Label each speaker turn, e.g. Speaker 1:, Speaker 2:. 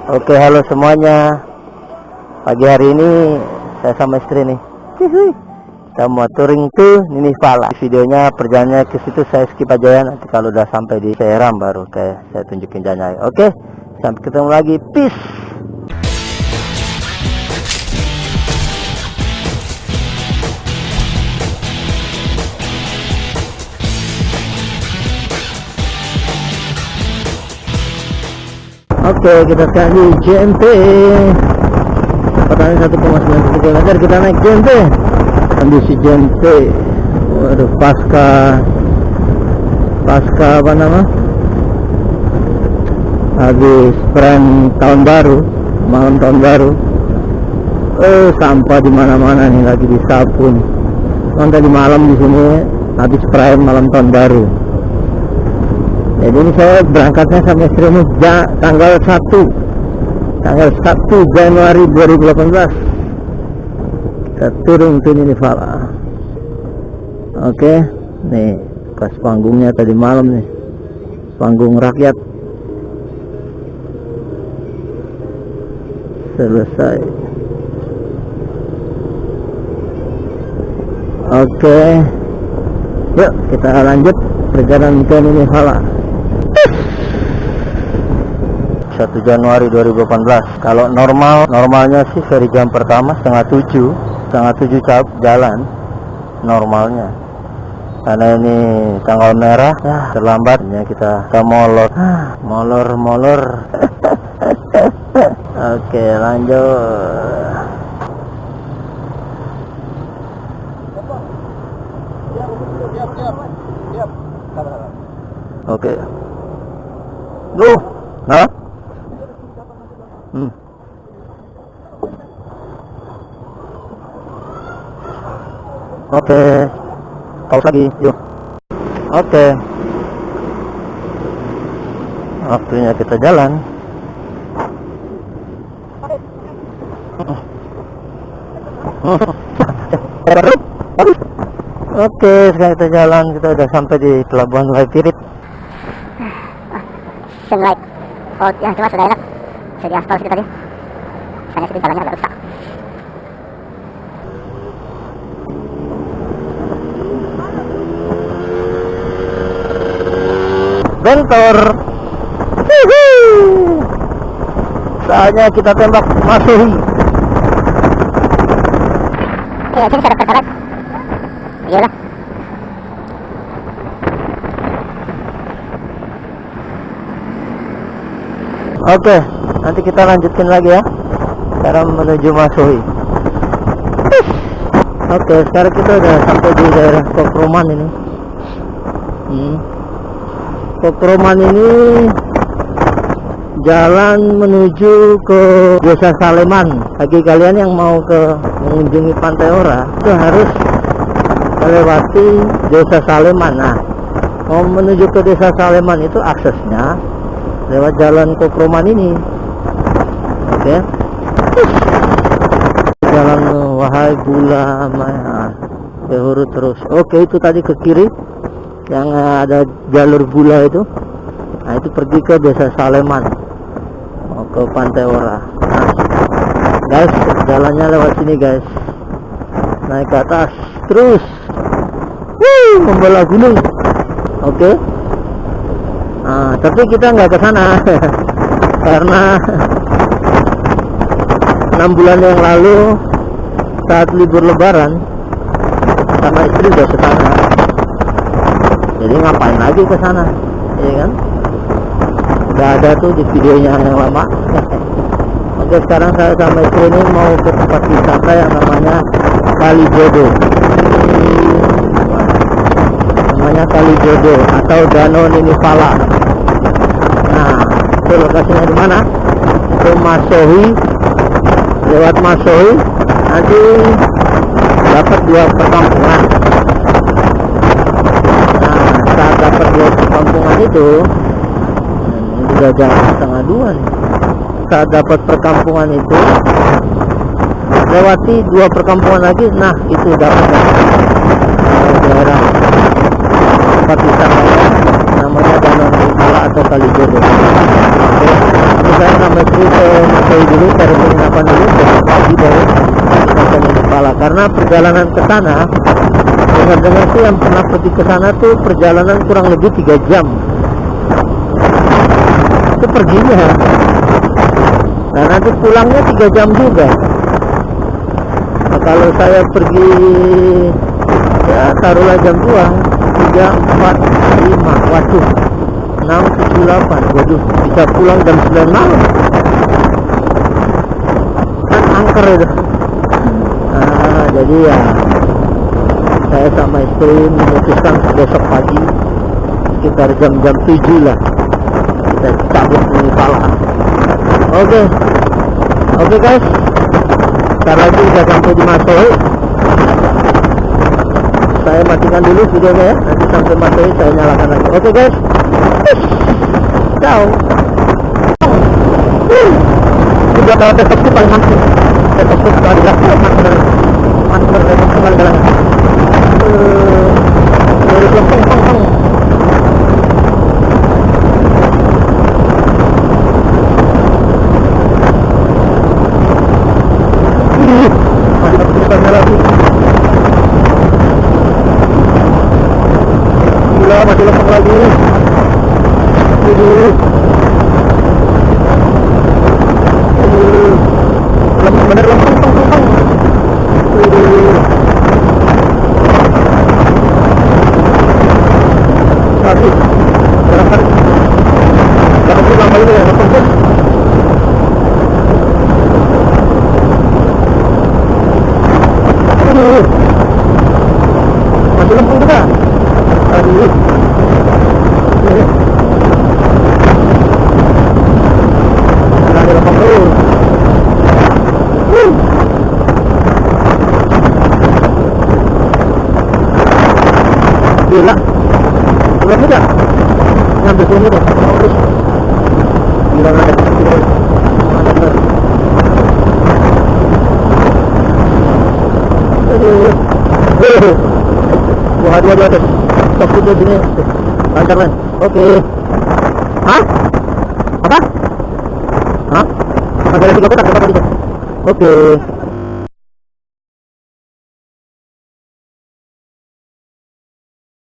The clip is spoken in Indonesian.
Speaker 1: Oke, halo semuanya. Pagi hari ini saya sama istri nih. Kita mau touring ke Ninifala. Videonya perjalanannya ke situ saya skip aja ya. Nanti kalau udah sampai di Seram baru kayak saya tunjukin jalannya. Oke, sampai ketemu lagi. Peace. Oke, kita sekarang di JMT. Kecepatan 1,9 km, kita naik JMT. Kondisi JMT. Waduh, pasca apa nama? Habis prank tahun baru, malam tahun baru. Sampah di mana-mana nih, lagi disapu nih. Kan tadi malam di sini habis prank malam tahun baru. Jadi ini saya berangkatnya sama istri ini tanggal 1 Januari 2018. Kita turun ke Ninifala. Oke, nih pas panggungnya tadi malam nih, panggung rakyat selesai. Oke, yuk kita lanjut perjalanan ke Ninifala. 1 Januari 2018. Kalau normalnya sih dari jam pertama setengah tujuh jalan normalnya. Karena ini tanggal merah, ya terlambatnya kita molor. Oke, lanjut. Oke. Hah? Oke, pause lagi, yuk. Oke, waktunya kita jalan. Oke, sekarang kita jalan. Kita udah sampai di Pelabuhan Waipirit.
Speaker 2: Sunlight. Oh ya, cuma sudah enak. Saya di aspal situ tadi. Saya situ jalannya agak rusak.
Speaker 1: Bentor. Saatnya kita tembak Masehi.
Speaker 2: Ya, sini saya dapat. Iyalah.
Speaker 1: Oke, nanti kita lanjutin lagi ya. Sekarang menuju Masehi. Oke, sekarang kita udah sampai di daerah Kokroman ini. Kokroman ini jalan menuju ke Desa Saleman. Bagi kalian yang mau mengunjungi Pantai Ora, itu harus melewati Desa Saleman. Nah, mau menuju ke Desa Saleman itu aksesnya lewat jalan Kokroman ini. Oke. Jalan Wahai Bula Behuru terus. Oke, itu tadi ke kiri yang ada jalur Bula itu. Nah, itu pergi ke Desa Saleman, mau ke Pantai Ora. Nah, guys, jalannya lewat sini guys, naik ke atas terus membelah gunung. Oke. Nah, tapi kita nggak ke sana karena 6 bulan yang lalu saat libur Lebaran sama istri udah ke sana. Jadi ngapain lagi ke sana, ya kan? Udah ada tuh di videonya yang lama. Oke, sekarang saya sama istri ini mau ke tempat wisata yang namanya Kalijodo. Namanya Kalijodo atau Danau Ninifala. Nah, itu lokasinya di mana? Itu Masehi. Lewat Masehi nanti dapat 2 perkampungan. Nah, saat dapat 2 perkampungan itu, ini udah jam 1:30 nih. Saat dapat perkampungan itu, lewati 2 perkampungan lagi. Nah, itu dapat daerah tempat wisata namanya Danau Ninifala atau Kalijodo. Oke, saya sama istri ke Matoi dulu, cari penginapan dulu, besok pagi baru kita ke Kepala. Karena perjalanan ke sana, dengar-dengar sih yang pernah pergi ke sana tuh perjalanan kurang lebih 3 jam. Itu perginya. Nah nanti pulangnya 3 jam juga. Nah, kalau saya pergi ya taruhlah jam 2, 3, 4, 5, waduh 6, 7, 8, waduh bisa pulang jam 9 malam kan angker itu. Nah jadi ya saya sama istri memutuskan besok pagi sekitar jam-jam 7 lah kita cabut dari Pala. Oke guys, ntar lagi kita sampai di Matoi. Saya matikan dulu videonya ya, nanti sampai Matoi saya nyalakan lagi. Oke guys, ciao. Juga kalau tetap itu paling mantap, tetap itu adalah mantap sekali dalam dari Kelempong. Mantap sekali lagi. Gila, masih lempeng lagi. Bener lempeng. Aduh, berangkat. Berapa sih lama ini ya lempeng? Masih lempeng juga. Aduh. Gila, belum juga ngambil sini deh, terus gila ada bener. Wah, dua atas stop dulu sini, lancar men. Oke. Hah? Apa? Hah? Ada 3 kotak tadi. Oke.